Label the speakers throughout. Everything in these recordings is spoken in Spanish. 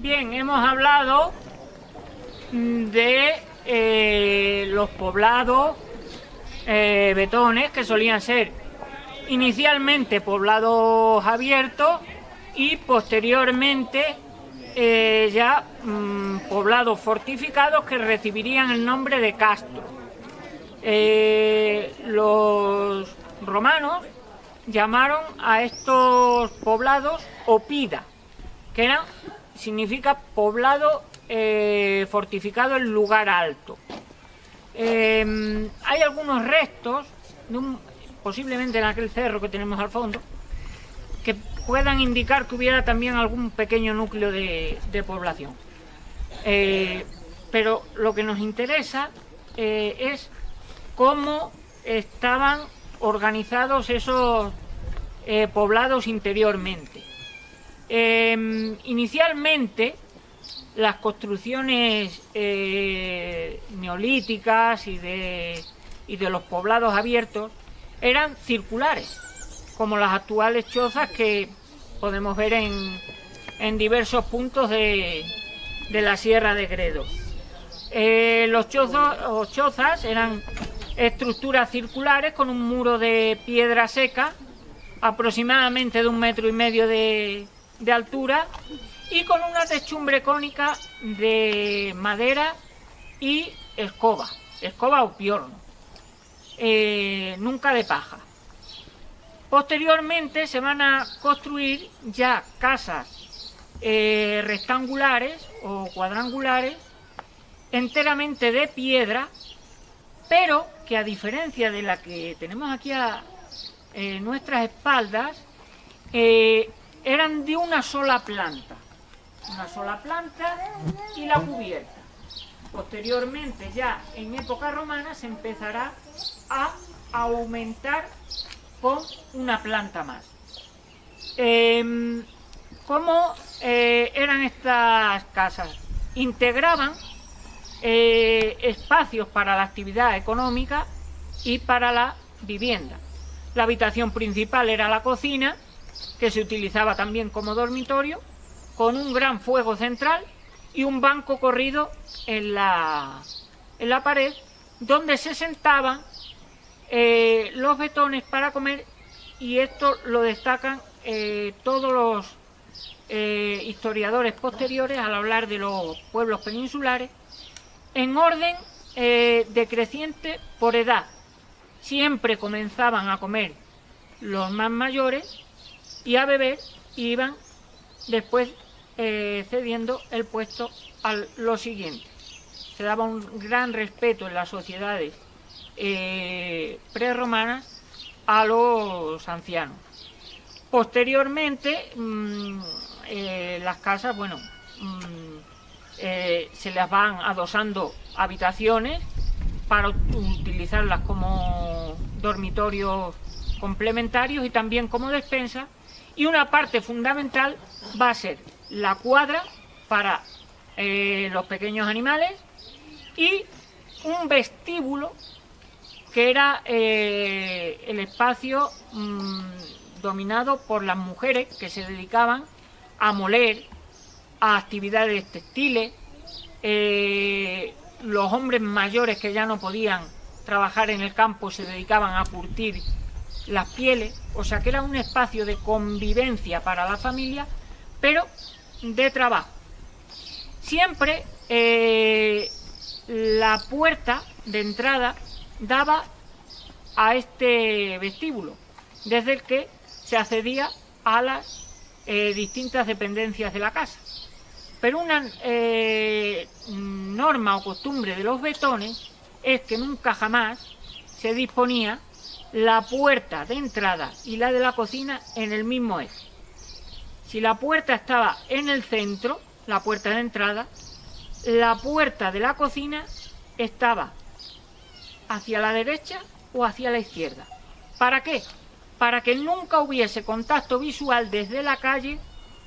Speaker 1: Bien, hemos hablado de los poblados betones, que solían ser inicialmente poblados abiertos y posteriormente poblados fortificados que recibirían el nombre de castro. Los romanos llamaron a estos poblados oppida, que significa poblado fortificado en lugar alto. Hay algunos restos, posiblemente en aquel cerro que tenemos al fondo, que puedan indicar que hubiera también algún pequeño núcleo de población. Pero lo que nos interesa es cómo estaban organizados esos poblados interiormente. Inicialmente, las construcciones neolíticas y de los poblados abiertos eran circulares, como las actuales chozas que podemos ver en diversos puntos de la Sierra de Gredos. Los chozas eran estructuras circulares con un muro de piedra seca, aproximadamente de 1,5 metros de altura, y con una techumbre cónica de madera y escoba o piorno, nunca de paja. Posteriormente se van a construir ya casas rectangulares o cuadrangulares, enteramente de piedra, pero que, a diferencia de la que tenemos aquí a nuestras espaldas, eran de una sola planta y la cubierta. Posteriormente, ya en época romana, se empezará a aumentar con una planta más. ¿Cómo eran estas casas? Integraban espacios para la actividad económica y para la vivienda. La habitación principal era la cocina, que se utilizaba también como dormitorio, con un gran fuego central y un banco corrido en la pared, donde se sentaban los betones para comer, y esto lo destacan todos los historiadores posteriores al hablar de los pueblos peninsulares, en orden decreciente por edad. Siempre comenzaban a comer los más mayores y a beber, y iban después cediendo el puesto a los siguientes. Se daba un gran respeto en las sociedades prerromanas a los ancianos. Posteriormente, las casas, se les van adosando habitaciones para utilizarlas como dormitorios complementarios y también como despensa, y una parte fundamental va a ser la cuadra para los pequeños animales y un vestíbulo que era el espacio dominado por las mujeres, que se dedicaban a moler, a actividades textiles. Los hombres mayores que ya no podían trabajar en el campo se dedicaban a curtir las pieles, o sea que era un espacio de convivencia para la familia, pero de trabajo. Siempre la puerta de entrada daba a este vestíbulo, desde el que se accedía a las distintas dependencias de la casa. Pero una norma o costumbre de los betones es que nunca jamás se disponía la puerta de entrada y la de la cocina en el mismo eje. Si la puerta estaba en el centro, la puerta de entrada, la puerta de la cocina estaba hacia la derecha o hacia la izquierda. ¿Para qué? Para que nunca hubiese contacto visual desde la calle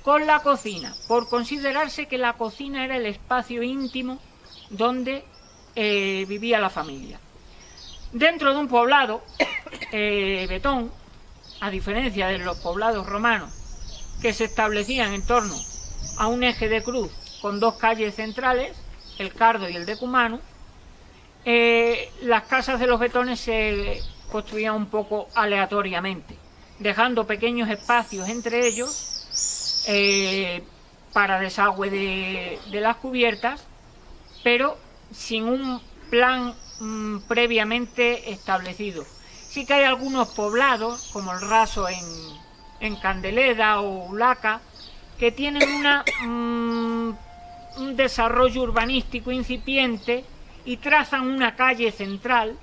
Speaker 1: con la cocina, por considerarse que la cocina era el espacio íntimo donde vivía la familia. Dentro de un poblado betón, a diferencia de los poblados romanos que se establecían en torno a un eje de cruz con dos calles centrales, el Cardo y el de Cumano. Las casas de los Betones se construían un poco aleatoriamente, dejando pequeños espacios entre ellos para desagüe de las cubiertas, pero sin un plan previamente establecido. Sí que hay algunos poblados, como el Raso en Candeleda o Ulaca, que tienen un desarrollo urbanístico incipiente y trazan una calle central,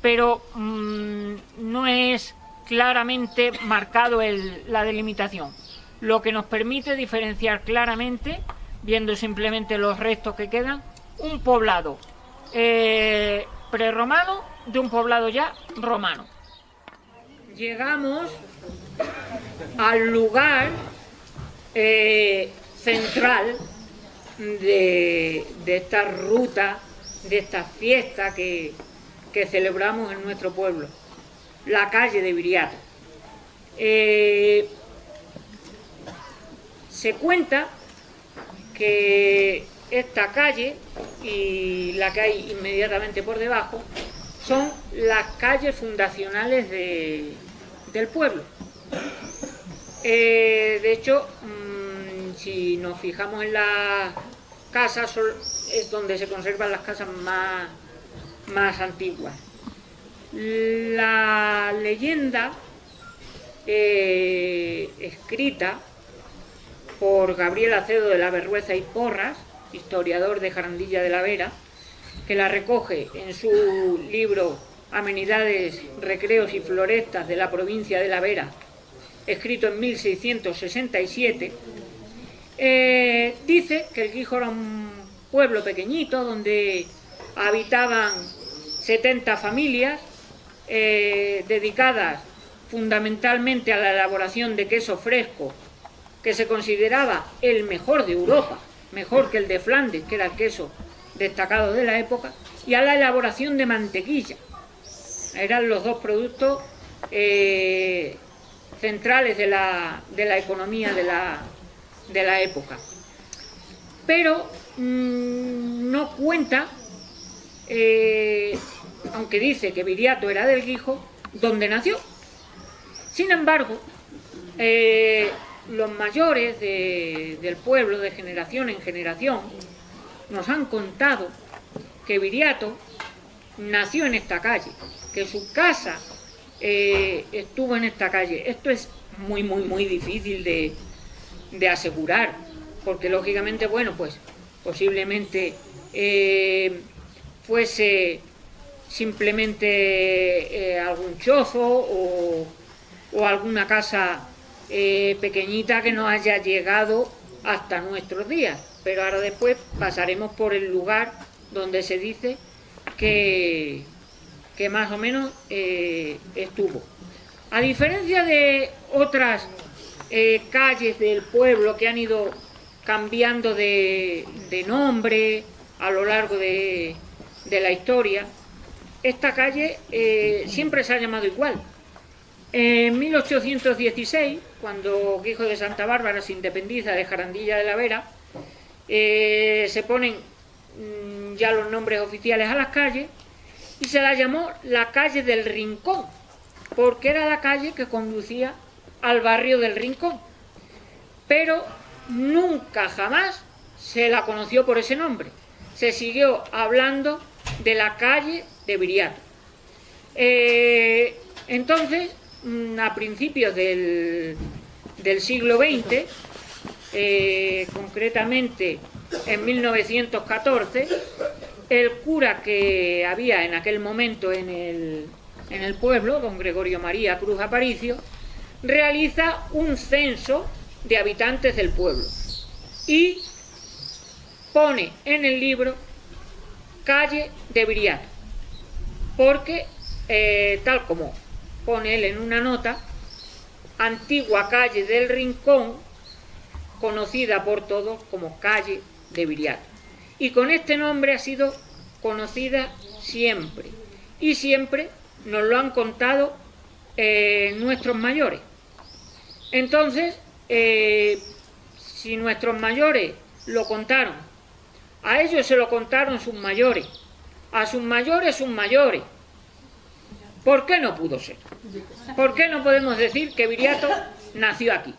Speaker 1: pero no es claramente marcado la delimitación, lo que nos permite diferenciar claramente, viendo simplemente los restos que quedan, un poblado prerromano de un poblado ya romano. Llegamos al lugar central de esta ruta, de esta fiesta que celebramos en nuestro pueblo, la calle de Viriato. Se cuenta que esta calle y la que hay inmediatamente por debajo son las calles fundacionales del pueblo. De hecho, si nos fijamos en las casas, es donde se conservan las casas más antiguas. La leyenda escrita por Gabriel Acedo de la Berrueza y Porras, historiador de Jarandilla de la Vera, que la recoge en su libro Amenidades, Recreos y Florestas de la provincia de la Vera, escrito en 1667, dice que el Guijo era un pueblo pequeñito donde habitaban 70 familias dedicadas fundamentalmente a la elaboración de queso fresco, que se consideraba el mejor de Europa, mejor que el de Flandes, que era el queso destacado de la época, y a la elaboración de mantequilla. Eran los dos productos centrales de la economía de la época. Pero no cuenta, aunque dice que Viriato era del Guijo, dónde nació. Sin embargo, los mayores del pueblo, de generación en generación, nos han contado que Viriato nació en esta calle, que su casa estuvo en esta calle. Esto es muy difícil de asegurar, porque lógicamente, bueno, pues posiblemente fuese simplemente algún chozo o alguna casa pequeñita que no haya llegado hasta nuestros días. Pero ahora después pasaremos por el lugar donde se dice que más o menos estuvo. A diferencia de otras calles del pueblo que han ido cambiando de nombre a lo largo de la historia, esta calle siempre se ha llamado igual. En 1816, cuando Guijo de Santa Bárbara se independiza de Jarandilla de la Vera, se ponen ya los nombres oficiales a las calles y se la llamó la calle del Rincón, porque era la calle que conducía al barrio del Rincón, pero nunca jamás se la conoció por ese nombre. Se siguió hablando de la calle de Viriato. Entonces, a principios del siglo XX, concretamente en 1914, el cura que había en aquel momento en el pueblo, don Gregorio María Cruz Aparicio, realiza un censo de habitantes del pueblo y pone en el libro calle de Viriato, porque tal como pone él en una nota, antigua calle del Rincón, conocida por todos como calle de Viriato. Y con este nombre ha sido conocida siempre, y siempre nos lo han contado nuestros mayores. Entonces, Si nuestros mayores lo contaron, a ellos se lo contaron sus mayores, a sus mayores, ¿por qué no pudo ser? ¿Por qué no podemos decir que Viriato nació aquí?